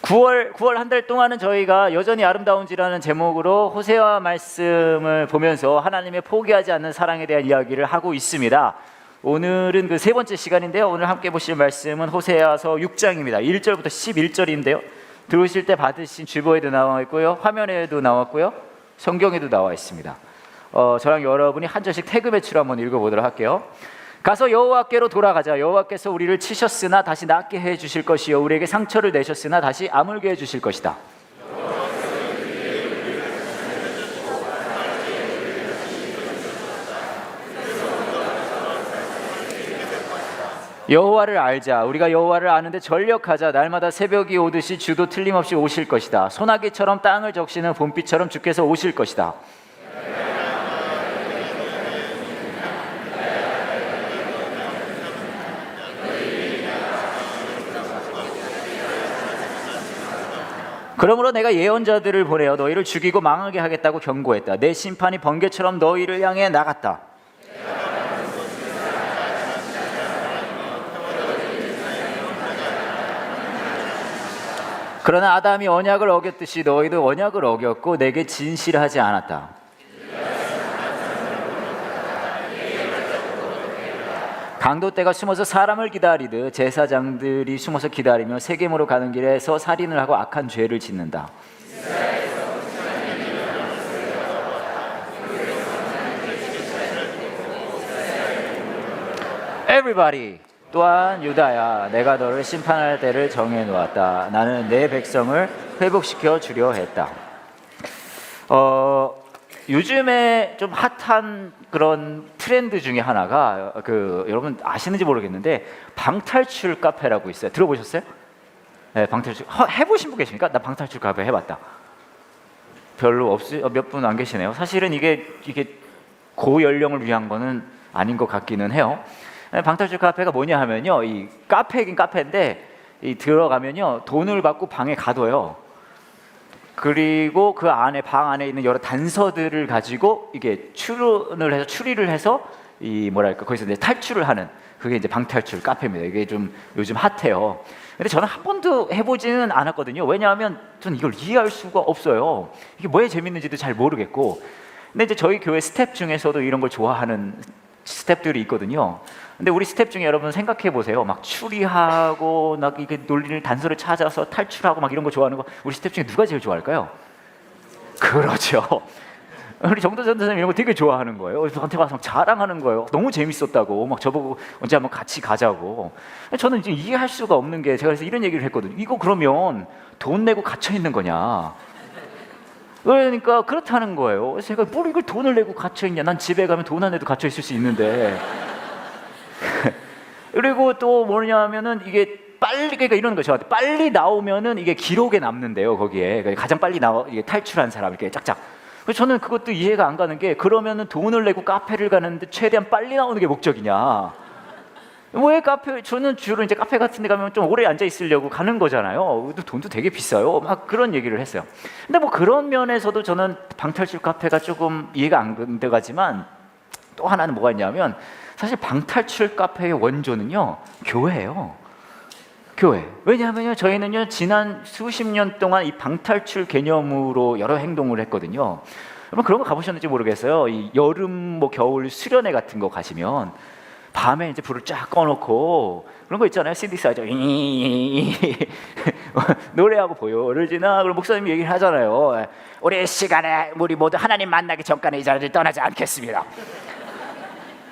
9월 한 달 동안은 저희가 여전히 아름다운지라는 제목으로 호세아 말씀을 보면서 하나님의 포기하지 않는 사랑에 대한 이야기를 하고 있습니다. 오늘은 그 세 번째 시간인데요. 오늘 함께 보실 말씀은 호세아서 6장입니다. 1절부터 11절인데요. 들어오실 때 받으신 주보에도 나와 있고요, 화면에도 나왔고요, 성경에도 나와 있습니다. 저랑 여러분이 한 절씩 태그 매치로 한번 읽어보도록 할게요. 가서 여호와께로 돌아가자. 여호와께서 우리를 치셨으나 다시 낫게 해주실 것이요, 우리에게 상처를 내셨으나 다시 아물게 해주실 것이다. 여호와를 알자. 우리가 여호와를 아는데 전력하자. 날마다 새벽이 오듯이 주도 틀림없이 오실 것이다. 소나기처럼 땅을 적시는 봄비처럼 주께서 오실 것이다. 그러므로 내가 예언자들을 보내어 너희를 죽이고 망하게 하겠다고 경고했다. 내 심판이 번개처럼 너희를 향해 나갔다. 그러나 아담이 언약을 어겼듯이 너희도 언약을 어겼고 내게 진실하지 않았다. 강도떼가 숨어서 사람을 기다리듯 제사장들이 숨어서 기다리며 세겜으로 가는 길에서 살인을 하고 악한 죄를 짓는다. Everybody. 또한 유다야, 내가 너를 심판할 때를 정해놓았다. 나는 내 백성을 회복시켜 주려 했다. 요즘에 좀 핫한 그런 트렌드 중에 하나가 여러분 아시는지 모르겠는데 방탈출 카페라고 있어요. 들어보셨어요? 네, 방탈출 해보신 분 계십니까? 나 방탈출 카페 해봤다. 별로 몇 분 안 계시네요. 사실은 이게 고연령을 위한 거는 아닌 것 같기는 해요. 방탈출 카페가 뭐냐 하면요, 이 카페긴 카페인데 들어가면요 돈을 받고 방에 가둬요. 그리고 그 안에 방 안에 있는 여러 단서들을 가지고 이게 추리를 해서 거기서 이제 탈출을 하는, 그게 이제 방탈출 카페입니다. 이게 좀 요즘 핫해요. 근데 저는 한 번도 해보지는 않았거든요. 왜냐하면 저는 이걸 이해할 수가 없어요. 이게 뭐에 재밌는지도 잘 모르겠고. 근데 이제 저희 교회 스텝 중에서도 이런 걸 좋아하는 스텝들이 있거든요. 근데 우리 스텝 중에 여러분 생각해 보세요. 막 추리하고 막 이게 논리를 단서를 찾아서 탈출하고 막 이런 거 좋아하는 거, 우리 스텝 중에 누가 제일 좋아할까요? 그렇죠. 우리 정도전 선생님 이런 거 되게 좋아하는 거예요. 그래서 저한테 와서 막 자랑하는 거예요. 너무 재밌었다고, 막 저보고 언제 한번 같이 가자고. 저는 이제 이해할 수가 없는 게, 제가 그래서 이런 얘기를 했거든요. 이거 그러면 돈 내고 갇혀 있는 거냐? 그러니까 그렇다는 거예요. 그래서 제가 뭘 이걸 돈을 내고 갇혀 있냐? 난 집에 가면 돈 안 내도 갇혀 있을 수 있는데. 그리고 또 뭐냐면은 이게 그러니까 이런 거 저한테 빨리 나오면은 이게 기록에 남는데요. 거기에 가장 빨리 이게 탈출한 사람 이렇게 짝짝. 그래서 저는 그것도 이해가 안 가는 게, 그러면은 돈을 내고 카페를 가는데 최대한 빨리 나오는 게 목적이냐? 왜 저는 주로 이제 카페 같은 데 가면 좀 오래 앉아 있으려고 가는 거잖아요. 돈도 되게 비싸요. 막 그런 얘기를 했어요. 근데 뭐 그런 면에서도 저는 방탈출 카페가 조금 이해가 안 돼가지만, 또 하나는 뭐가 있냐면, 사실 방탈출 카페의 원조는요 교회예요. 교회. 왜냐하면요 저희는요 지난 수십 년 동안 이 방탈출 개념으로 여러 행동을 했거든요. 여러분 그런 거 가보셨는지 모르겠어요. 이 여름 뭐 겨울 수련회 같은 거 가시면 밤에 이제 불을 쫙 꺼놓고 그런 거 있잖아요. 신디사이저 노래하고 보혈을 지나, 그럼 목사님이 얘기를 하잖아요. 우리 시간에 우리 모두 하나님 만나기 전까지 이 자리를 떠나지 않겠습니다.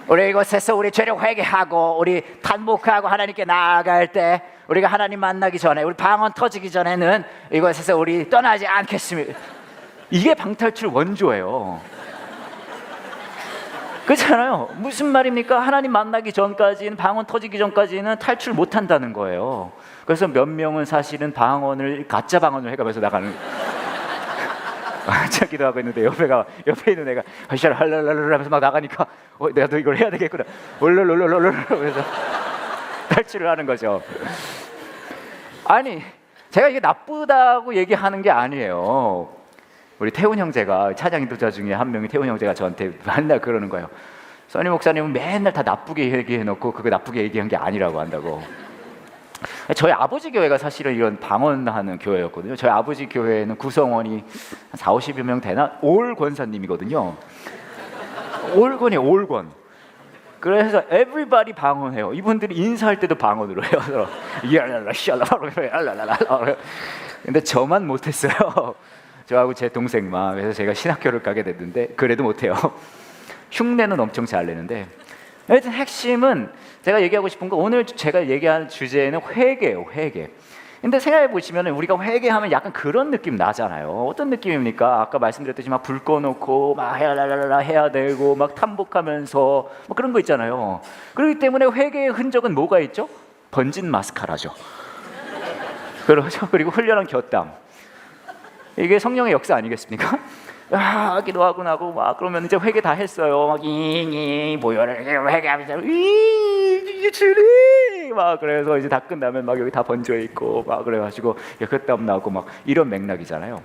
우리 이곳에서 우리 죄를 회개하고 우리 탄복하고 하나님께 나아갈 때, 우리가 하나님 만나기 전에, 우리 방언 터지기 전에는 이곳에서 우리 떠나지 않겠습니다. 이게 방탈출 원조예요. 그렇잖아요. 무슨 말입니까? 하나님 만나기 전까지는, 방언 터지기 전까지는 탈출 못한다는 거예요. 그래서 몇 명은 사실은 가짜 방언을 해가면서 나가는 한참 기도하고 있는데 옆에 있는 애가 할랄랄랄 하면서 막 나가니까 내가 또 이걸 해야 되겠구나. 올롤롤롤롤 하면서 탈출을 하는 거죠. 아니, 제가 이게 나쁘다고 얘기하는 게 아니에요. 우리 태훈 형제가, 찬양 인도자 중에 한 명이 태훈 형제가 저한테 맨날 그러는 거예요. 써니 목사님은 맨날 다 나쁘게 얘기해놓고 그거 나쁘게 얘기한 게 아니라고 한다고. 저희 아버지 교회가 사실은 이런 방언하는 교회였거든요. 저희 아버지 교회는 구성원이 한 4, 50여 명 되나? 올 권사님이거든요. 올권이 올권. 그래서 everybody 방언해요. 이분들이 인사할 때도 방언으로 해요. 근데 저만 못했어요. 저하고 제 동생만. 그래서 제가 신학교를 가게 됐는데 그래도 못해요. 흉내는 엄청 잘 내는데, 하여튼 핵심은 제가 얘기하고 싶은 거, 오늘 제가 얘기하는 주제는 회개예요. 회개. 근데 생각해 보시면 우리가 회개하면 약간 그런 느낌 나잖아요. 어떤 느낌입니까? 아까 말씀드렸듯이 막 불 꺼놓고 막 해야 되고 막 탐복하면서 막 그런 거 있잖아요. 그렇기 때문에 회개의 흔적은 뭐가 있죠? 번진 마스카라죠. 그렇죠. 그리고 흘려난 곁담. 이게 성령의 역사 아니겠습니까? 기도하고 나고 막 그러면 이제 회개 다 했어요. 막 모여를 회개하면서 주님 막 그래서 이제 다 끝나면 막 여기 다 번져 있고 막 그래가지고 곁담 나고 막 이런 맥락이잖아요.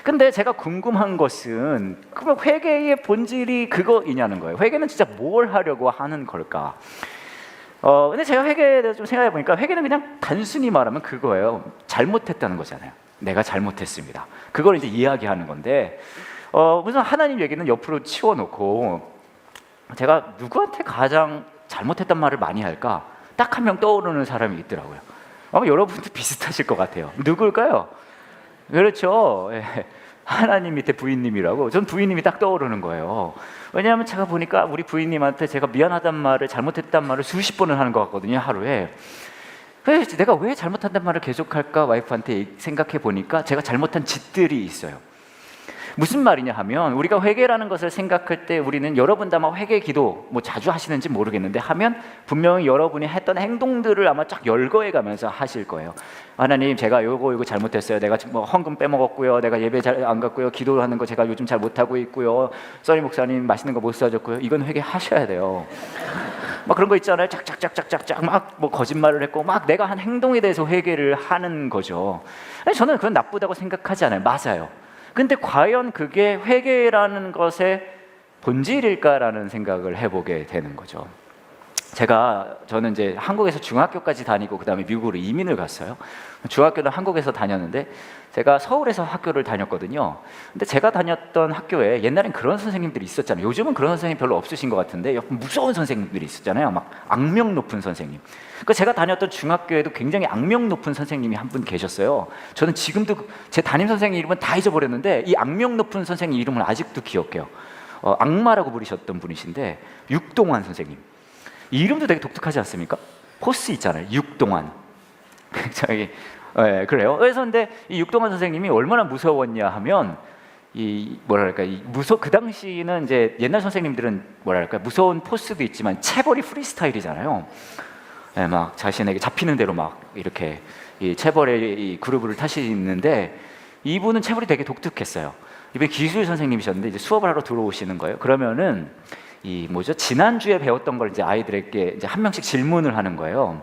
근데 제가 궁금한 것은 그러면 회개의 본질이 그거이냐는 거예요. 회개는 진짜 뭘 하려고 하는 걸까? 근데 제가 회개에 대해서 좀 생각해 보니까 회개는 그냥 단순히 말하면 그거예요. 잘못했다는 거잖아요. 내가 잘못했습니다. 그걸 이제 이야기하는 건데, 무슨 하나님 얘기는 옆으로 치워놓고 제가 누구한테 가장 잘못했단 말을 많이 할까? 딱 한 명 떠오르는 사람이 있더라고요. 아마 여러분도 비슷하실 것 같아요. 누굴까요? 그렇죠. 하나님 밑에 부인님이라고. 전 부인님이 딱 떠오르는 거예요. 왜냐하면 제가 보니까 우리 부인님한테 제가 미안하단 말을, 잘못했단 말을 수십 번을 하는 것 같거든요, 하루에. 그래서 내가 왜 잘못한단 말을 계속할까 와이프한테 생각해 보니까 제가 잘못한 짓들이 있어요. 무슨 말이냐 하면, 우리가 회개라는 것을 생각할 때 우리는, 여러분 다 아마 회개 기도 뭐 자주 하시는지 모르겠는데 하면 분명히 여러분이 했던 행동들을 아마 쫙 열거해 가면서 하실 거예요. 하나님, 제가 요거 잘못했어요. 내가 뭐 헌금 빼먹었고요. 내가 예배 잘 안 갔고요. 기도하는 거 제가 요즘 잘 못하고 있고요. 써니 목사님 맛있는 거 못 사줬고요. 이건 회개하셔야 돼요. 막 그런 거 있잖아요. 짝짝짝짝짝짝 막 뭐 거짓말을 했고 막 내가 한 행동에 대해서 회개를 하는 거죠. 저는 그건 나쁘다고 생각하지 않아요. 맞아요. 근데 과연 그게 회개라는 것의 본질일까라는 생각을 해보게 되는 거죠. 저는 이제 한국에서 중학교까지 다니고 그 다음에 미국으로 이민을 갔어요. 중학교는 한국에서 다녔는데 제가 서울에서 학교를 다녔거든요. 근데 제가 다녔던 학교에 옛날엔 그런 선생님들이 있었잖아요. 요즘은 그런 선생님 별로 없으신 것 같은데 무서운 선생님들이 있었잖아요. 막 악명 높은 선생님. 그러니까 제가 다녔던 중학교에도 굉장히 악명 높은 선생님이 한 분 계셨어요. 저는 지금도 제 담임 선생님 이름은 다 잊어버렸는데 이 악명 높은 선생님 이름을 아직도 기억해요. 악마라고 부르셨던 분이신데, 육동환 선생님. 이 이름도 되게 독특하지 않습니까? 포스 있잖아요. 육동환. 저기 그래요. 그래서 근데 이 육동환 선생님이 얼마나 무서웠냐 하면, 그 당시는 이제 옛날 선생님들은 무서운 포스도 있지만 체벌이 프리스타일이잖아요. 막 자신에게 잡히는 대로 막 이렇게 이 체벌의 이 그루브를 타시는데, 이분은 체벌이 되게 독특했어요. 이분이 기술 선생님이셨는데 이제 수업을 하러 들어오시는 거예요. 그러면은 지난주에 배웠던 걸 이제 아이들에게 이제 한 명씩 질문을 하는 거예요.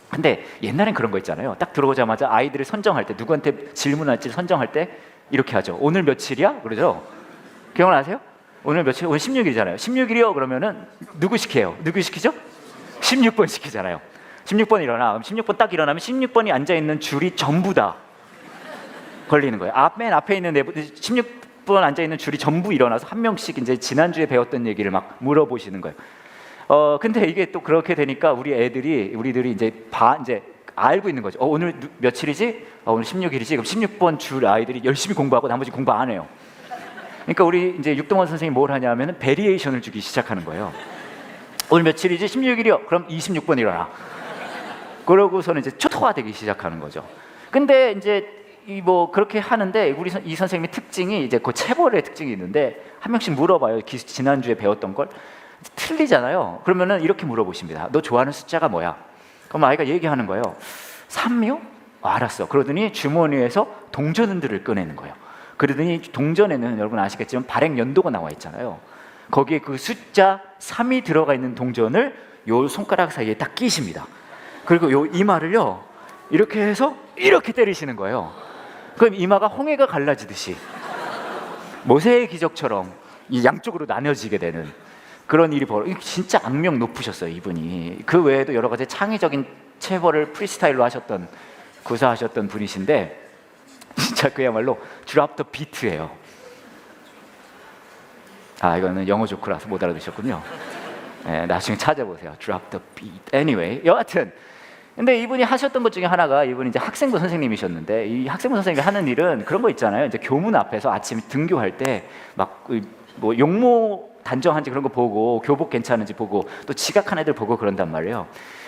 근데 옛날엔 그런 거 있잖아요. 딱 들어오자마자 아이들을 선정할 때, 누구한테 질문할지 선정할 때 이렇게 하죠. 오늘 며칠이야? 그러죠. 기억나세요? 오늘 며칠? 오늘 16일이잖아요. 16일이요? 그러면은 누구 시켜요? 누구 시키죠? 16번 시키잖아요. 16번 일어나. 16번 딱 일어나면 16번이 앉아있는 줄이 전부 다 걸리는 거예요. 맨 앞에 있는 16번 앉아있는 줄이 전부 일어나서 한 명씩 이제 지난주에 배웠던 얘기를 막 물어보시는 거예요. 근데 이게 또 그렇게 되니까 우리들이 이제 알고 있는 거죠. 오늘 며칠이지? 오늘 16일이지? 그럼 16번 줄 아이들이 열심히 공부하고 나머지 공부 안 해요. 그러니까 우리 이제 육동원 선생님이 뭘 하냐면은 베리에이션을 주기 시작하는 거예요. 오늘 며칠이지? 16일이요? 그럼 26번 일어나. 그러고서는 이제 초토화되기 시작하는 거죠. 근데 이제 그렇게 하는데 이 선생님의 특징이 이제 그 체벌의 특징이 있는데, 한 명씩 물어봐요. 지난주에 배웠던 걸. 틀리잖아요. 그러면은 이렇게 물어보십니다. 너 좋아하는 숫자가 뭐야? 그럼 아이가 얘기하는 거예요. 3이요? 알았어. 그러더니 주머니에서 동전들을 꺼내는 거예요. 그러더니 동전에는 여러분 아시겠지만 발행 연도가 나와 있잖아요. 거기에 그 숫자 3이 들어가 있는 동전을 요 손가락 사이에 딱 끼십니다. 그리고 요 이마를요 이렇게 해서 이렇게 때리시는 거예요. 그럼 이마가 홍해가 갈라지듯이 모세의 기적처럼 이 양쪽으로 나뉘어지게 되는 그런 일이 진짜 악명 높으셨어요, 이분이. 그 외에도 여러 가지 창의적인 체벌을 프리스타일로 하셨던, 구사하셨던 분이신데 진짜 그야말로 드랍 더 비트예요. 아, 이거는 영어 조크라서 못 알아두셨군요. 네, 나중에 찾아보세요. 드랍 더 비트. Anyway, 여하튼 근데 이분이 하셨던 것 중에 하나가, 이분이 이제 학생부 선생님이셨는데, 이 학생부 선생님이 하는 일은 그런 거 있잖아요. 이제 교문 앞에서 아침 등교할 때 막 뭐 용모 단정한지 그런 거 보고, 교복 괜찮은지 보고, 또 지각한 애들 보고 그런단 말이에요.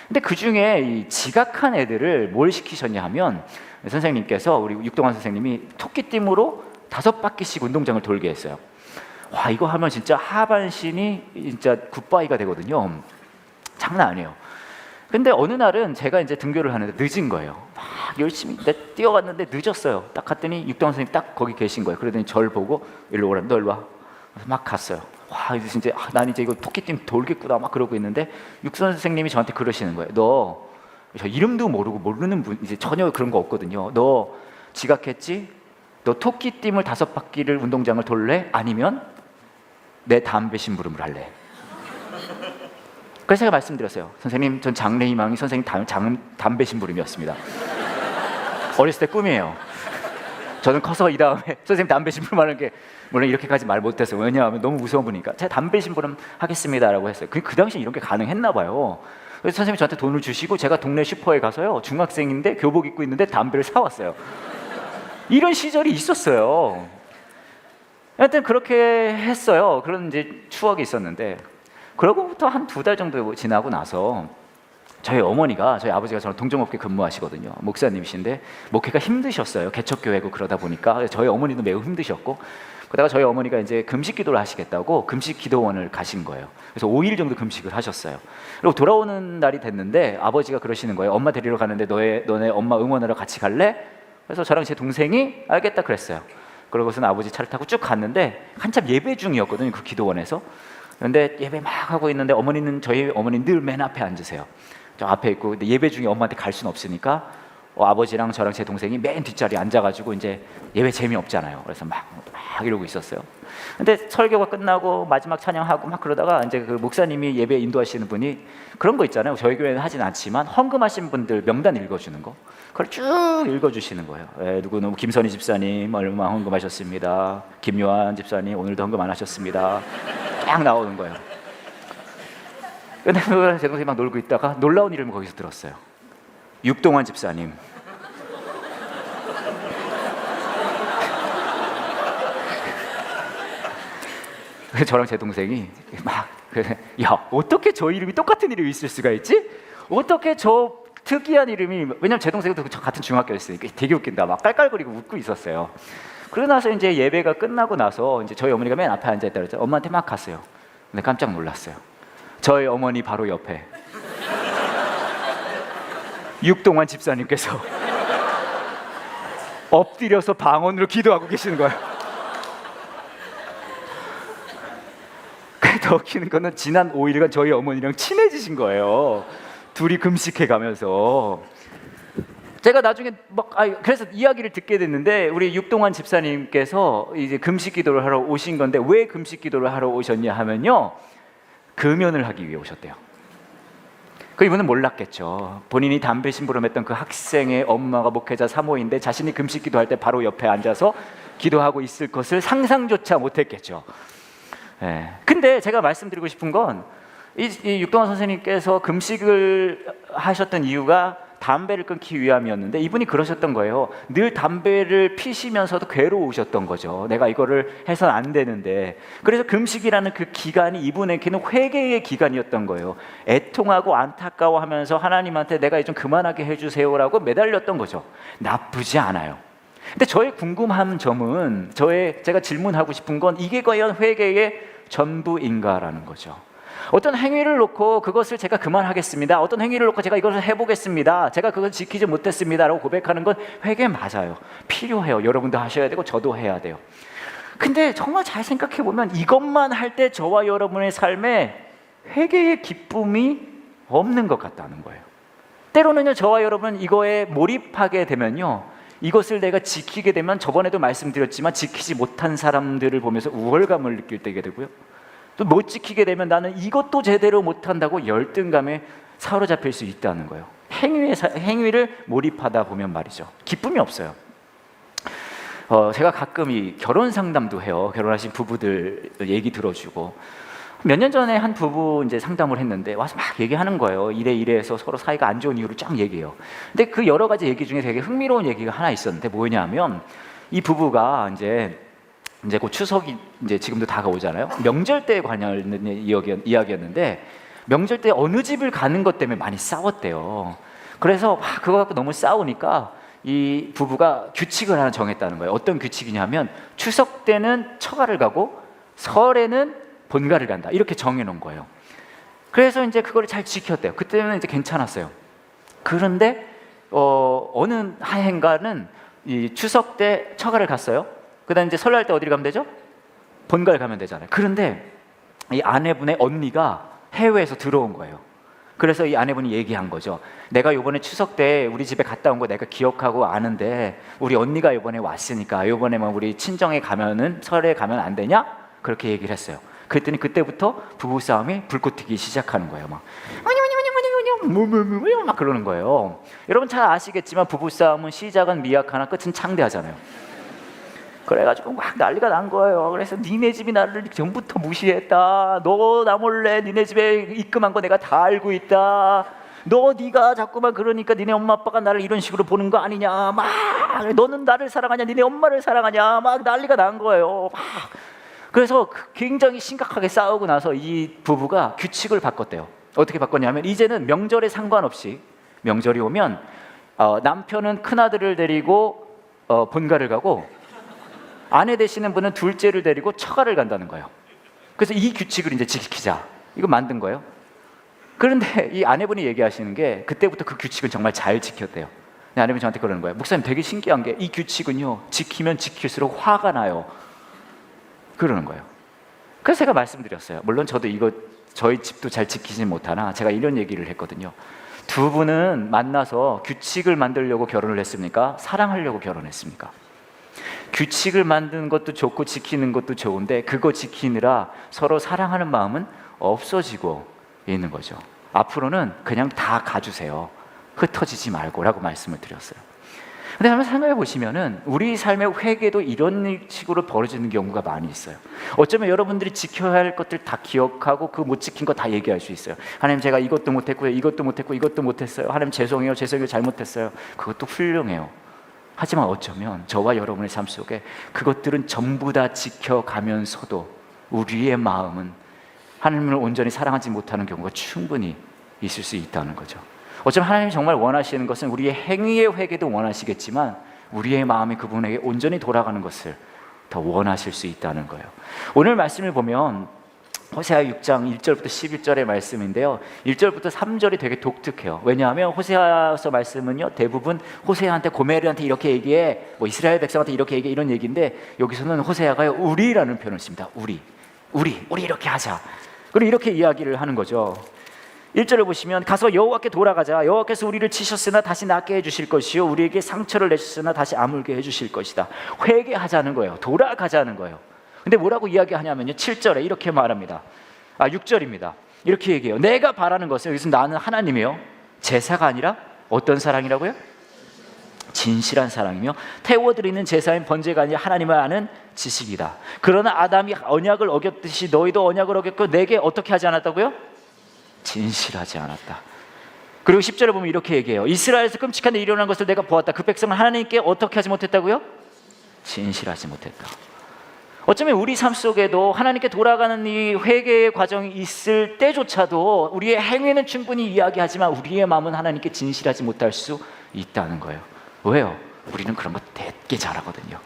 근데 그 중에 이 지각한 애들을 뭘 시키셨냐 하면, 선생님께서, 우리 육동환 선생님이 토끼띠으로 5바퀴씩 운동장을 돌게 했어요. 와, 이거 하면 진짜 하반신이 진짜 굿바이가 되거든요. 장난 아니에요. 근데 어느 날은 제가 이제 등교를 하는데 늦은 거예요. 막 열심히 뛰어갔는데 늦었어요. 딱 갔더니 육동환 선생님 딱 거기 계신 거예요. 그러더니 저를 보고 일로 오라, 너 일로 와. 그래서 막 갔어요. 와, 이제 진짜 난 이제 이거 토끼띠 돌겠구나 막 그러고 있는데, 육선 선생님이 저한테 그러시는 거예요. 너, 저 이름도 모르고 모르는 분, 이제 전혀 그런 거 없거든요. 너 지각했지? 너 토끼띠을 5바퀴를 운동장을 돌래? 아니면 내 담배 심부름을 할래? 그래서 제가 말씀드렸어요. 선생님, 전 장래희망이 선생님 담배 심부름이었습니다. 어렸을 때 꿈이에요. 저는 커서 이 다음에 선생님 담배 심부름하는 게, 물론 이렇게까지 말 못했어요. 왜냐하면 너무 무서운 분이니까. 제가 담배 심부름 하겠습니다라고 했어요. 그 당시 이런 게 가능했나 봐요. 그래서 선생님이 저한테 돈을 주시고 제가 동네 슈퍼에 가서요, 중학생인데 교복 입고 있는데 담배를 사왔어요. 이런 시절이 있었어요. 하여튼 그렇게 했어요. 그런 이제 추억이 있었는데, 그러고부터 한 2달 정도 지나고 나서 저희 어머니가, 저희 아버지가 저는 동종업계 근무하시거든요. 목사님이신데 목회가 힘드셨어요. 개척교회고 그러다 보니까 저희 어머니도 매우 힘드셨고, 그러다가 저희 어머니가 이제 금식 기도를 하시겠다고 금식 기도원을 가신 거예요. 그래서 5일 정도 금식을 하셨어요. 그리고 돌아오는 날이 됐는데 아버지가 그러시는 거예요. 엄마 데리러 가는데 너네 엄마 응원하러 같이 갈래? 그래서 저랑 제 동생이 알겠다 그랬어요. 그러고서는 아버지 차를 타고 쭉 갔는데 한참 예배 중이었거든요, 그 기도원에서. 그런데 예배 막 하고 있는데 저희 어머니는 늘 맨 앞에 앉으세요. 저 앞에 있고, 근데 예배 중에 엄마한테 갈 수는 없으니까 아버지랑 저랑 제 동생이 맨 뒷자리에 앉아가지고 이제 예배 재미없잖아요. 그래서 막 이러고 있었어요. 근데 설교가 끝나고 마지막 찬양하고 막 그러다가 이제 그 목사님이 예배 인도하시는 분이 그런 거 있잖아요. 저희 교회는 하진 않지만 헌금하신 분들 명단 읽어주는 거, 그걸 쭉 읽어주시는 거예요. 누구 김선희 집사님 얼마 헌금하셨습니다. 김요한 집사님 오늘도 헌금 안 하셨습니다. 쫙 나오는 거예요. 근데 제 동생이 막 놀고 있다가 놀라운 이름을 거기서 들었어요. 육동환 집사님. 그래서 저랑 제 동생이 막, 야, 어떻게 저 이름이 똑같은 이름이 있을 수가 있지? 어떻게 저 특이한 이름이, 왜냐면 제 동생도 같은 중학교였으니까 되게 웃긴다 막 깔깔거리고 웃고 있었어요. 그러고 나서 이제 예배가 끝나고 나서 이제 저희 어머니가 맨 앞에 앉아있다 그랬죠. 엄마한테 막 갔어요. 근데 깜짝 놀랐어요. 저희 어머니 바로 옆에 육동환 집사님께서 엎드려서 방언으로 기도하고 계시는 거예요. 더 웃기는 거는 지난 5일간 저희 어머니랑 친해지신 거예요. 둘이 금식해 가면서. 제가 나중에 그래서 이야기를 듣게 됐는데, 우리 육동환 집사님께서 이제 금식 기도를 하러 오신 건데, 왜 금식 기도를 하러 오셨냐 하면요, 금연을 하기 위해 오셨대요. 그 이분은 몰랐겠죠. 본인이 담배 심부름했던 그 학생의 엄마가 목회자 사모인데 자신이 금식 기도할 때 바로 옆에 앉아서 기도하고 있을 것을 상상조차 못했겠죠. 근데 제가 말씀드리고 싶은 건, 이 육동환 선생님께서 금식을 하셨던 이유가 담배를 끊기 위함이었는데, 이분이 그러셨던 거예요. 늘 담배를 피시면서도 괴로우셨던 거죠. 내가 이거를 해서는 안 되는데. 그래서 금식이라는 그 기간이 이분에게는 회개의 기간이었던 거예요. 애통하고 안타까워하면서 하나님한테 내가 좀 그만하게 해주세요라고 매달렸던 거죠. 나쁘지 않아요. 근데 저의 궁금한 점은, 제가 질문하고 싶은 건, 이게 과연 회개의 전부인가라는 거죠. 어떤 행위를 놓고 그것을 제가 그만하겠습니다, 어떤 행위를 놓고 제가 이것을 해보겠습니다, 제가 그걸 지키지 못했습니다 라고 고백하는 건 회개 맞아요. 필요해요. 여러분도 하셔야 되고 저도 해야 돼요. 근데 정말 잘 생각해 보면 이것만 할 때 저와 여러분의 삶에 회개의 기쁨이 없는 것 같다는 거예요. 때로는요, 저와 여러분은 이거에 몰입하게 되면요, 이것을 내가 지키게 되면, 저번에도 말씀드렸지만 지키지 못한 사람들을 보면서 우월감을 느낄 때게 되고요, 또 못 지키게 되면 나는 이것도 제대로 못한다고 열등감에 사로잡힐 수 있다는 거예요. 행위를 몰입하다 보면 말이죠, 기쁨이 없어요. 제가 가끔 이 결혼 상담도 해요. 결혼하신 부부들 얘기 들어주고, 몇 년 전에 한 부부 이제 상담을 했는데 와서 막 얘기하는 거예요. 이래 해서 서로 사이가 안 좋은 이유를 쫙 얘기해요. 근데 그 여러 가지 얘기 중에 되게 흥미로운 얘기가 하나 있었는데 뭐냐면, 이 부부가 이제 곧 추석이 이제 지금도 다가오잖아요. 명절 때에 관련된 이야기였는데, 명절 때 어느 집을 가는 것 때문에 많이 싸웠대요. 그래서 막 그거 갖고 너무 싸우니까 이 부부가 규칙을 하나 정했다는 거예요. 어떤 규칙이냐면, 추석 때는 처가를 가고 설에는 본가를 간다, 이렇게 정해놓은 거예요. 그래서 이제 그거를 잘 지켰대요. 그때는 이제 괜찮았어요. 그런데 어느 해인가는 이 추석 때 처가를 갔어요. 그다음 이제 설날 때 어디를 가면 되죠? 본가를 가면 되잖아요. 그런데 이 아내분의 언니가 해외에서 들어온 거예요. 그래서 이 아내분이 얘기한 거죠. 내가 이번에 추석 때 우리 집에 갔다 온 거 내가 기억하고 아는데, 우리 언니가 이번에 왔으니까 이번에만 우리 친정에 가면은, 설에 가면 안 되냐? 그렇게 얘기를 했어요. 그랬더니 그때부터 부부싸움이 불꽃 튀기 시작하는 거예요. 막 막 그러는 거예요. 여러분 잘 아시겠지만 부부싸움은 시작은 미약하나 끝은 창대하잖아요. 그래가지고 막 난리가 난 거예요. 그래서 니네 집이 나를 전부터 무시했다, 너 나 몰래 니네 집에 입금한 거 내가 다 알고 있다, 네가 자꾸만 그러니까 니네 엄마 아빠가 나를 이런 식으로 보는 거 아니냐, 막 너는 나를 사랑하냐, 니네 엄마를 사랑하냐, 막 난리가 난 거예요. 막. 그래서 굉장히 심각하게 싸우고 나서 이 부부가 규칙을 바꿨대요. 어떻게 바꿨냐면, 이제는 명절에 상관없이 명절이 오면 남편은 큰아들을 데리고 본가를 가고, 아내 되시는 분은 둘째를 데리고 처가를 간다는 거예요. 그래서 이 규칙을 이제 지키자, 이거 만든 거예요. 그런데 이 아내분이 얘기하시는 게, 그때부터 그 규칙을 정말 잘 지켰대요. 아내분이 저한테 그러는 거예요. 목사님, 되게 신기한 게 이 규칙은요, 지키면 지킬수록 화가 나요, 그러는 거예요. 그래서 제가 말씀드렸어요. 물론 저도 이거 저희 집도 잘 지키지 못하나 제가 이런 얘기를 했거든요. 두 분은 만나서 규칙을 만들려고 결혼을 했습니까? 사랑하려고 결혼했습니까? 규칙을 만드는 것도 좋고 지키는 것도 좋은데, 그거 지키느라 서로 사랑하는 마음은 없어지고 있는 거죠. 앞으로는 그냥 다 가주세요, 흩어지지 말고라고 말씀을 드렸어요. 근데 한번 생각해 보시면은 우리 삶의 회개도 이런 식으로 벌어지는 경우가 많이 있어요. 어쩌면 여러분들이 지켜야 할 것들 다 기억하고 그 못 지킨 거 다 얘기할 수 있어요. 하나님, 제가 이것도 못했고요, 이것도 못했고, 이것도 못했어요. 하나님 죄송해요, 잘못했어요. 그것도 훌륭해요. 하지만 어쩌면 저와 여러분의 삶 속에 그것들은 전부 다 지켜가면서도 우리의 마음은 하나님을 온전히 사랑하지 못하는 경우가 충분히 있을 수 있다는 거죠. 어쩌면 하나님이 정말 원하시는 것은 우리의 행위의 회개도 원하시겠지만, 우리의 마음이 그분에게 온전히 돌아가는 것을 더 원하실 수 있다는 거예요. 오늘 말씀을 보면 호세아 6장 1절부터 11절의 말씀인데요, 1절부터 3절이 되게 독특해요. 왜냐하면 호세아서 말씀은요, 대부분 호세아한테, 고멜한테 이렇게 얘기해, 뭐 이스라엘 백성한테 이렇게 얘기해, 이런 얘기인데, 여기서는 호세아가 우리라는 표현을 씁니다. 우리 이렇게 하자. 그리고 이렇게 이야기를 하는 거죠. 1절을 보시면, 가서 여호와께 돌아가자. 여호와께서 우리를 치셨으나 다시 낫게 해주실 것이요, 우리에게 상처를 내셨으나 다시 아물게 해주실 것이다. 회개하자는 거예요. 돌아가자는 거예요. 근데 뭐라고 이야기하냐면요, 7절에 이렇게 말합니다. 6절입니다. 이렇게 얘기해요. 내가 바라는 것은, 여기서 나는 하나님이요, 제사가 아니라 어떤 사랑이라고요? 진실한 사랑이며, 태워드리는 제사인 번제가 아니라 하나님을 아는 지식이다. 그러나 아담이 언약을 어겼듯이 너희도 언약을 어겼고 내게 어떻게 하지 않았다고요? 진실하지 않았다. 그리고 10절에 보면 이렇게 얘기해요. 이스라엘에서 끔찍한 일이 일어난 것을 내가 보았다. 그 백성은 하나님께 어떻게 하지 못했다고요? 진실하지 못했다. 어쩌면 우리 삶 속에도 하나님께 돌아가는 이 회개의 과정이 있을 때조차도 우리의 행위는 충분히 이야기하지만 우리의 마음은 하나님께 진실하지 못할 수 있다는 거예요. 왜요? 우리는 그런 거 되게 잘하거든요.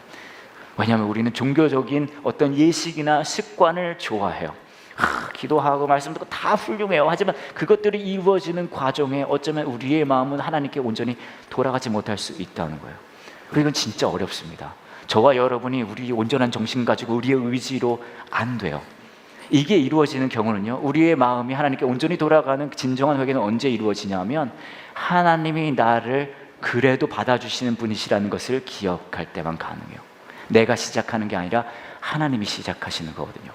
왜냐하면 우리는 종교적인 어떤 예식이나 습관을 좋아해요. 기도하고 말씀 듣고 다 훌륭해요. 하지만 그것들이 이루어지는 과정에 어쩌면 우리의 마음은 하나님께 온전히 돌아가지 못할 수 있다는 거예요. 그리고 이건 진짜 어렵습니다. 저와 여러분이 우리 온전한 정신 가지고 우리의 의지로 안 돼요. 이게 이루어지는 경우는요, 우리의 마음이 하나님께 온전히 돌아가는 진정한 회개는 언제 이루어지냐면, 하나님이 나를 그래도 받아주시는 분이시라는 것을 기억할 때만 가능해요. 내가 시작하는 게 아니라 하나님이 시작하시는 거거든요.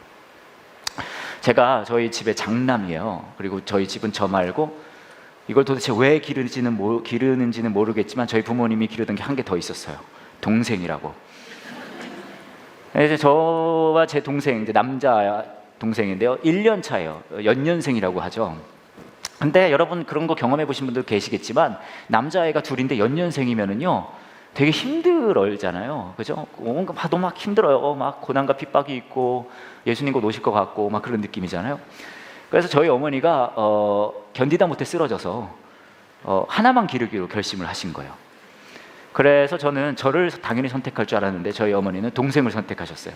제가 저희 집의 장남이에요. 그리고 저희 집은 저 말고 이걸 도대체 왜 기르는지는 모르겠지만 저희 부모님이 기르던 게 한 개 더 있었어요. 동생이라고. 이제 저와 제 동생, 이제 남자 동생인데요, 1년 차예요. 연년생이라고 하죠. 근데 여러분 그런 거 경험해 보신 분들 계시겠지만 남자애가 둘인데 연년생이면은요 되게 힘들잖아요. 그죠? 뭔가 봐도 막 힘들어요. 막 고난과 핍박이 있고 예수님과 노실 것 같고 막 그런 느낌이잖아요. 그래서 저희 어머니가 견디다 못해 쓰러져서 하나만 기르기로 결심을 하신 거예요. 그래서 저는 저를 당연히 선택할 줄 알았는데 저희 어머니는 동생을 선택하셨어요.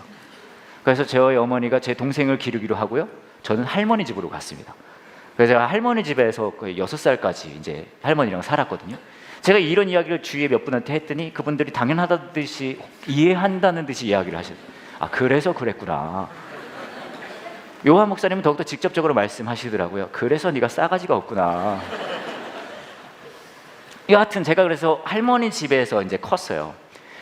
그래서 저희 어머니가 제 동생을 기르기로 하고요, 저는 할머니 집으로 갔습니다. 그래서 제가 할머니 집에서 거의 6살까지 이제 할머니랑 살았거든요. 제가 이런 이야기를 주위에 몇 분한테 했더니 그분들이 당연하다는 듯이 이해한다는 듯이 이야기를 하셨어요. 아, 그래서 그랬구나. 요한 목사님은 더욱더 직접적으로 말씀하시더라고요. 그래서 네가 싸가지가 없구나. 여하튼 제가 그래서 할머니 집에서 이제 컸어요.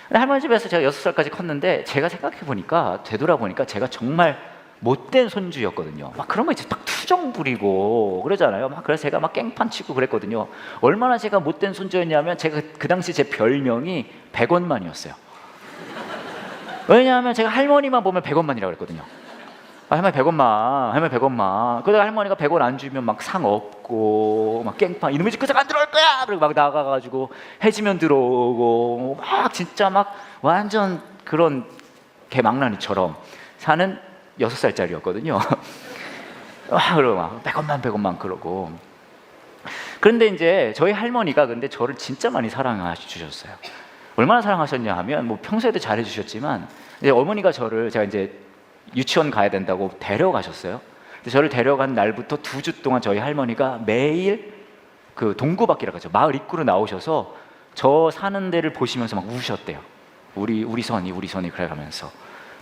근데 할머니 집에서 제가 6살까지 컸는데 제가 생각해 보니까, 되돌아보니까 제가 정말 못된 손주였거든요. 막 그런 거 이제 딱 투정 부리고 그러잖아요. 막 그래서 제가 막 깽판 치고 그랬거든요. 얼마나 제가 못된 손주였냐면 제가 그 당시 제 별명이 100원만이었어요. 왜냐하면 제가 할머니만 보면 100원만이라고 그랬거든요. 아, 할머니 100원만, 할머니 100원만. 그러다가 할머니가 100원 안 주면 막 상 없고 막 깽판, 이놈의 집 그작 안 들어올 거야! 그리고 막 나가가지고 해지면 들어오고 막 진짜 막 완전 그런 개망나니처럼 사는 6살짜리였거든요. 그러고 막 100원만 그러고. 그런데 이제 저희 할머니가 근데 저를 진짜 많이 사랑해 주셨어요. 얼마나 사랑하셨냐 하면 뭐 평소에도 잘해 주셨지만 이제 어머니가 제가 이제 유치원 가야 된다고 데려가셨어요. 근데 저를 데려간 날부터 2주 동안 저희 할머니가 매일 그 동구밖이라고 하죠. 마을 입구로 나오셔서 저 사는 데를 보시면서 막 우셨대요. 우리 선이 그래 가면서.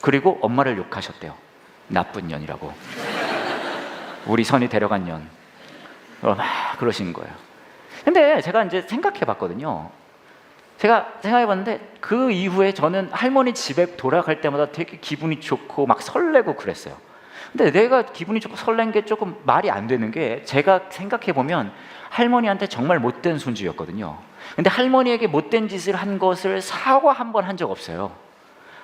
그리고 엄마를 욕하셨대요. 나쁜 년이라고. 우리 선이 데려간 년. 막 그러신 거예요. 근데 제가 이제 생각해 봤거든요. 제가 생각해 봤는데 그 이후에 저는 할머니 집에 돌아갈 때마다 되게 기분이 좋고 막 설레고 그랬어요. 근데 내가 기분이 좋고 설렌 게 조금 말이 안 되는 게, 제가 생각해 보면 할머니한테 정말 못된 손주였거든요. 근데 할머니에게 못된 짓을 한 것을 사과 한 번 한 적 없어요.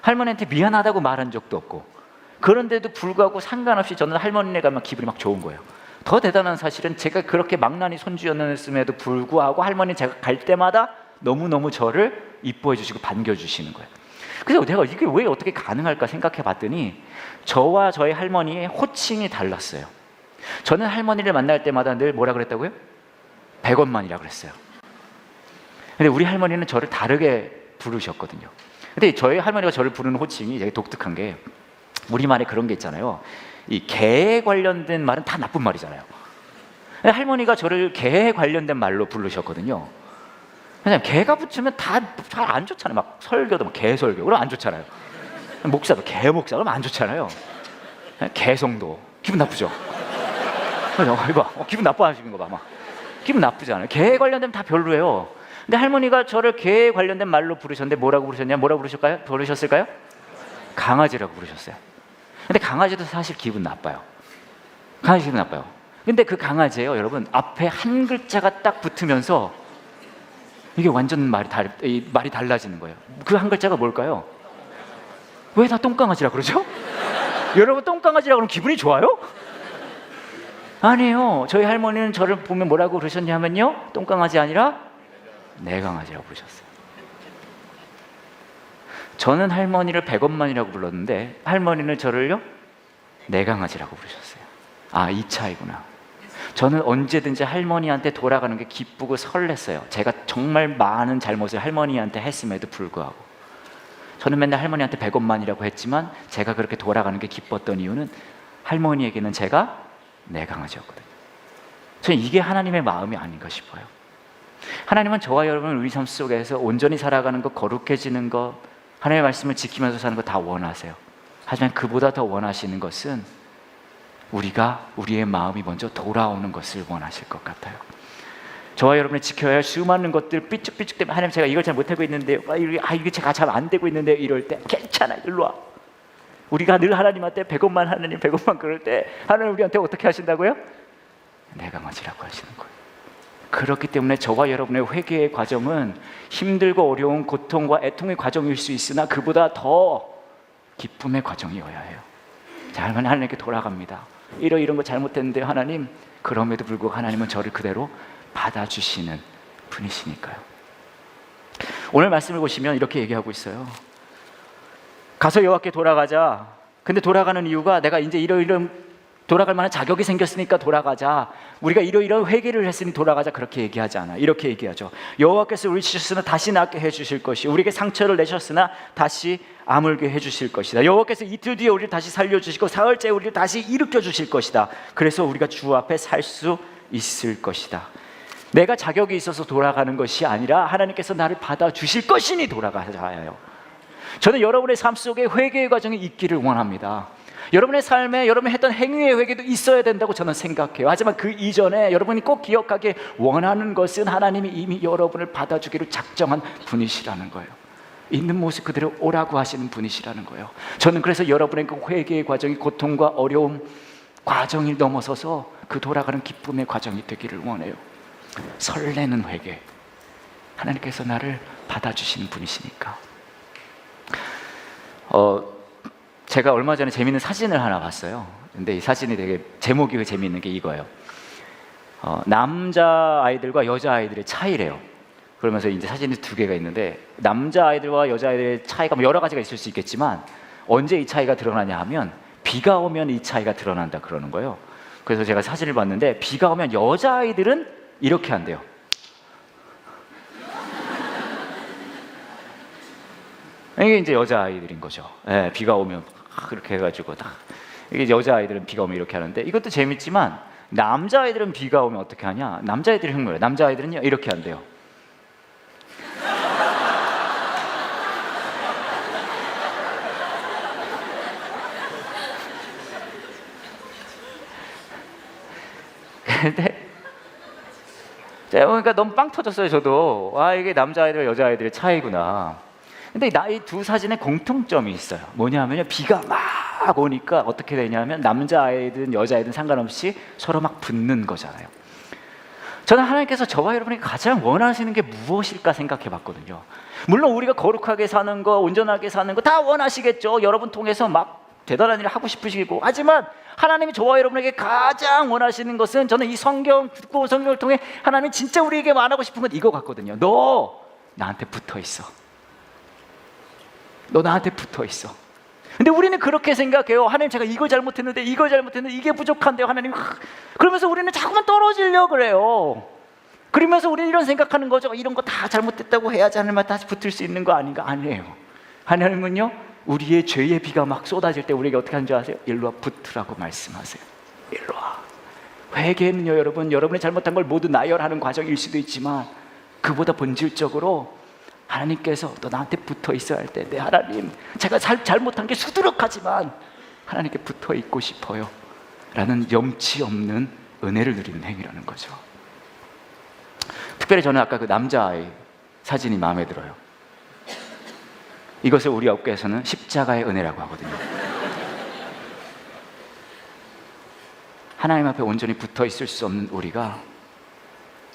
할머니한테 미안하다고 말한 적도 없고. 그런데도 불구하고 상관없이 저는 할머니네 가면 기분이 막 좋은 거예요. 더 대단한 사실은 제가 그렇게 망나니 손주였음에도 불구하고 할머니 제가 갈 때마다 너무너무 저를 이뻐해 주시고 반겨주시는 거예요. 그래서 내가 이게 왜 어떻게 가능할까 생각해 봤더니 저와 저희 할머니의 호칭이 달랐어요. 저는 할머니를 만날 때마다 늘 뭐라 그랬다고요? 100원만이라 그랬어요. 근데 우리 할머니는 저를 다르게 부르셨거든요. 근데 저희 할머니가 저를 부르는 호칭이 되게 독특한 게, 우리말에 그런 게 있잖아요. 이 개에 관련된 말은 다 나쁜 말이잖아요. 근데 할머니가 저를 개에 관련된 말로 부르셨거든요. 왜냐면 개가 붙으면 다 잘 안 좋잖아요. 막 설교도 막 개설교, 그럼 안 좋잖아요. 목사도 개목사, 그러면 안 좋잖아요. 개성도 기분 나쁘죠. 이봐, 기분 나빠하시는 거 봐, 막 기분 나쁘잖아요. 개에 관련되면 다 별로예요. 근데 할머니가 저를 개에 관련된 말로 부르셨는데 뭐라고 부르셨을까요? 강아지라고 부르셨어요. 근데 강아지도 사실 기분 나빠요. 강아지 기분 나빠요. 근데 그 강아지예요, 여러분, 앞에 한 글자가 딱 붙으면서 이게 완전 말이 달라지는 거예요. 그 한 글자가 뭘까요? 왜 다 똥강아지라 그러죠? 여러분, 똥강아지라 그러면 기분이 좋아요? 아니에요. 저희 할머니는 저를 보면 뭐라고 그러셨냐면요, 똥강아지 아니라 내 강아지라고 부르셨어요. 저는 할머니를 100원만이라고 불렀는데 할머니는 저를요, 내 강아지라고 부르셨어요. 아, 이 차이구나. 저는 언제든지 할머니한테 돌아가는 게 기쁘고 설렜어요. 제가 정말 많은 잘못을 할머니한테 했음에도 불구하고. 저는 맨날 할머니한테 100원만이라고 했지만 제가 그렇게 돌아가는 게 기뻤던 이유는 할머니에게는 제가 내 강아지였거든요. 저는 이게 하나님의 마음이 아닌가 싶어요. 하나님은 저와 여러분 우리 삶 속에서 온전히 살아가는 것, 거룩해지는 것, 하나님의 말씀을 지키면서 사는 것 다 원하세요. 하지만 그보다 더 원하시는 것은 우리가 우리의 마음이 먼저 돌아오는 것을 원하실 것 같아요. 저와 여러분이 지켜야 할 수많은 것들 삐죽삐죽 때문에, 하나님 제가 이걸 잘 못하고 있는데요, 이게 제가 잘 안 되고 있는데요, 이럴 때 괜찮아, 일로 와. 우리가 늘 하나님한테 100원만 하나님 100원만 그럴 때 하나님 우리한테 어떻게 하신다고요? 내가 맞으라고 하시는 거예요. 그렇기 때문에 저와 여러분의 회개의 과정은 힘들고 어려운 고통과 애통의 과정일 수 있으나 그보다 더 기쁨의 과정이어야 해요. 자, 하나님께 돌아갑니다. 이런 거 잘못했는데 하나님, 그럼에도 불구하고 하나님은 저를 그대로 받아주시는 분이시니까요. 오늘 말씀을 보시면 이렇게 얘기하고 있어요. 가서 여호와께 돌아가자. 근데 돌아가는 이유가 내가 이제 이런 돌아갈 만한 자격이 생겼으니까 돌아가자. 우리가 이런 회개를 했으니 돌아가자. 그렇게 얘기하지 않아요. 이렇게 얘기하죠. 여호와께서 우리 치셨으나 다시 낫게 해주실 것이, 우리에게 상처를 내셨으나 다시 아물게 해주실 것이다. 여호와께서 이틀 뒤에 우리를 다시 살려주시고 사흘째에 우리를 다시 일으켜 주실 것이다. 그래서 우리가 주 앞에 살 수 있을 것이다. 내가 자격이 있어서 돌아가는 것이 아니라 하나님께서 나를 받아주실 것이니 돌아가야 해요. 저는 여러분의 삶 속에 회개의 과정이 있기를 원합니다. 여러분의 삶에 여러분이 했던 행위의 회개도 있어야 된다고 저는 생각해요. 하지만 그 이전에 여러분이 꼭 기억하게 원하는 것은 하나님이 이미 여러분을 받아주기로 작정한 분이시라는 거예요. 있는 모습 그대로 오라고 하시는 분이시라는 거예요. 저는 그래서 여러분의 그 회개의 과정이 고통과 어려움 과정을 넘어서서 그 돌아가는 기쁨의 과정이 되기를 원해요. 설레는 회개. 하나님께서 나를 받아주시는 분이시니까. 제가 얼마 전에 재밌는 사진을 하나 봤어요. 근데 이 사진이 되게 제목이 재밌는 게 이거예요. 남자 아이들과 여자 아이들의 차이래요. 그러면서 이제 사진이 두 개가 있는데, 남자 아이들과 여자 아이들의 차이가 뭐 여러 가지가 있을 수 있겠지만 언제 이 차이가 드러나냐 하면 비가 오면 이 차이가 드러난다 그러는 거예요. 그래서 제가 사진을 봤는데 비가 오면 여자 아이들은 이렇게 한대요. 이게 이제 여자 아이들인 거죠. 예, 비가 오면 그렇게 해가지고 딱 이게 여자 아이들은 비가 오면 이렇게 하는데, 이것도 재밌지만 남자 아이들은 비가 오면 어떻게 하냐? 남자 아이들이 흉물해요. 남자 아이들은요 이렇게 한대요. 근데 제가 보니까 너무 빵 터졌어요. 저도 이게 남자 아이들 여자 아이들의 차이구나. 근데 이 두 사진에 공통점이 있어요. 뭐냐면요, 비가 막 오니까 어떻게 되냐면 남자 아이든 여자 아이든 상관없이 서로 막 붙는 거잖아요. 저는 하나님께서 저와 여러분이 가장 원하시는 게 무엇일까 생각해 봤거든요. 물론 우리가 거룩하게 사는 거, 온전하게 사는 거 다 원하시겠죠. 여러분 통해서 막 대단한 일을 하고 싶으시고. 하지만 하나님이 저와 여러분에게 가장 원하시는 것은, 저는 이 성경을 통해 하나님이 진짜 우리에게 말하고 싶은 건 이거 같거든요. 너 나한테 붙어 있어. 너 나한테 붙어 있어. 근데 우리는 그렇게 생각해요. 하나님, 제가 이걸 잘못했는데 이게 부족한데요. 하나님. 그러면서 우리는 자꾸만 떨어지려고 그래요. 그러면서 우리는 이런 생각하는 거죠. 이런 거 다 잘못됐다고 해야지 하나님한테 다시 붙을 수 있는 거 아닌가? 아니에요. 하나님은요, 우리의 죄의 비가 막 쏟아질 때 우리에게 어떻게 하는 줄 아세요? 일로 와, 붙으라고 말씀하세요. 일로 와. 회개는요, 여러분이 잘못한 걸 모두 나열하는 과정일 수도 있지만 그보다 본질적으로 하나님께서 너 나한테 붙어 있어야 할 때, 내 하나님, 제가 잘못한 게 수두룩하지만 하나님께 붙어 있고 싶어요 라는 염치 없는 은혜를 누리는 행위라는 거죠. 특별히 저는 아까 그 남자아이 사진이 마음에 들어요. 이것을 우리 업계에서는 십자가의 은혜라고 하거든요. 하나님 앞에 온전히 붙어 있을 수 없는 우리가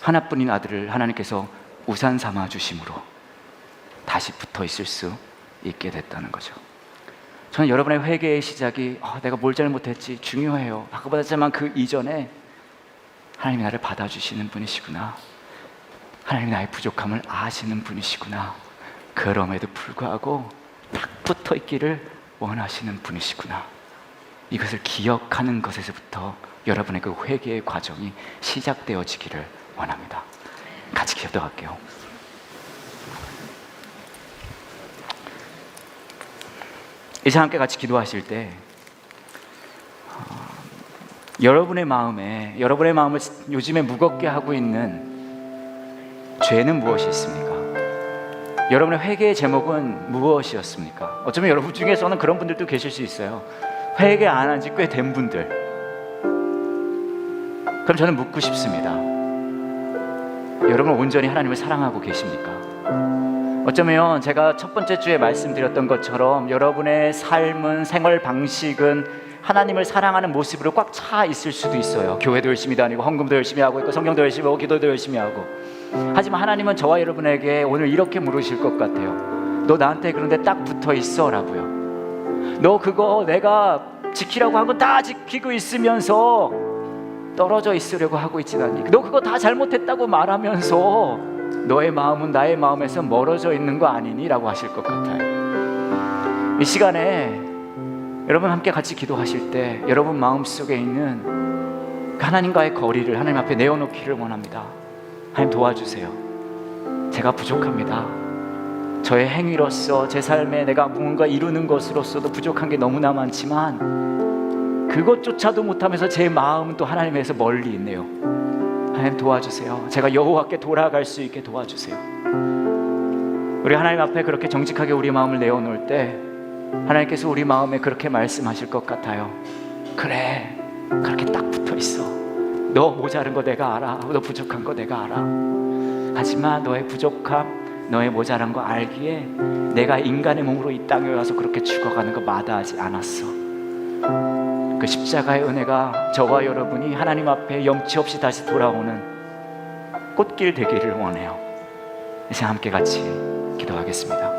하나뿐인 아들을 하나님께서 우산 삼아 주심으로 다시 붙어 있을 수 있게 됐다는 거죠. 저는 여러분의 회개의 시작이 내가 뭘 잘못했지 중요해요. 바꿔받았지만 그 이전에 하나님이 나를 받아주시는 분이시구나. 하나님이 나의 부족함을 아시는 분이시구나. 그럼에도 불구하고 딱 붙어 있기를 원하시는 분이시구나. 이것을 기억하는 것에서부터 여러분의 그 회개의 과정이 시작되어지기를 원합니다. 같이 기도할게요. 이제 함께 같이 기도하실 때 여러분의 마음을 요즘에 무겁게 하고 있는 죄는 무엇이 있습니까? 여러분의 회개의 제목은 무엇이었습니까? 어쩌면 여러분 중에서는 그런 분들도 계실 수 있어요. 회개 안 한 지 꽤 된 분들. 그럼 저는 묻고 싶습니다. 여러분 온전히 하나님을 사랑하고 계십니까? 어쩌면 제가 첫 번째 주에 말씀드렸던 것처럼 여러분의 삶은, 생활 방식은 하나님을 사랑하는 모습으로 꽉 차 있을 수도 있어요. 교회도 열심히 다니고 헌금도 열심히 하고 있고 성경도 열심히 하고 기도도 열심히 하고. 하지만 하나님은 저와 여러분에게 오늘 이렇게 물으실 것 같아요. 너 나한테 그런데 딱 붙어 있어 라고요. 너 그거 내가 지키라고 한 거 다 지키고 있으면서 떨어져 있으려고 하고 있진 않니? 너 그거 다 잘못했다고 말하면서 너의 마음은 나의 마음에서 멀어져 있는 거 아니니? 라고 하실 것 같아요. 이 시간에 여러분 함께 같이 기도하실 때 여러분 마음속에 있는 하나님과의 거리를 하나님 앞에 내어놓기를 원합니다. 하나님 도와주세요. 제가 부족합니다. 저의 행위로서 제 삶에 내가 무언가 이루는 것으로서도 부족한 게 너무나 많지만 그것조차도 못하면서 제 마음은 또 하나님에서 멀리 있네요. 하나님 도와주세요. 제가 여호와께 돌아갈 수 있게 도와주세요. 우리 하나님 앞에 그렇게 정직하게 우리 마음을 내어놓을 때 하나님께서 우리 마음에 그렇게 말씀하실 것 같아요. 그래, 그렇게 딱 붙어있어. 너 모자른 거 내가 알아. 너 부족한 거 내가 알아. 하지만 너의 부족함, 너의 모자란 거 알기에 내가 인간의 몸으로 이 땅에 와서 그렇게 죽어가는 거 마다하지 않았어. 그 십자가의 은혜가 저와 여러분이 하나님 앞에 염치 없이 다시 돌아오는 꽃길 되기를 원해요. 이제 함께 같이 기도하겠습니다.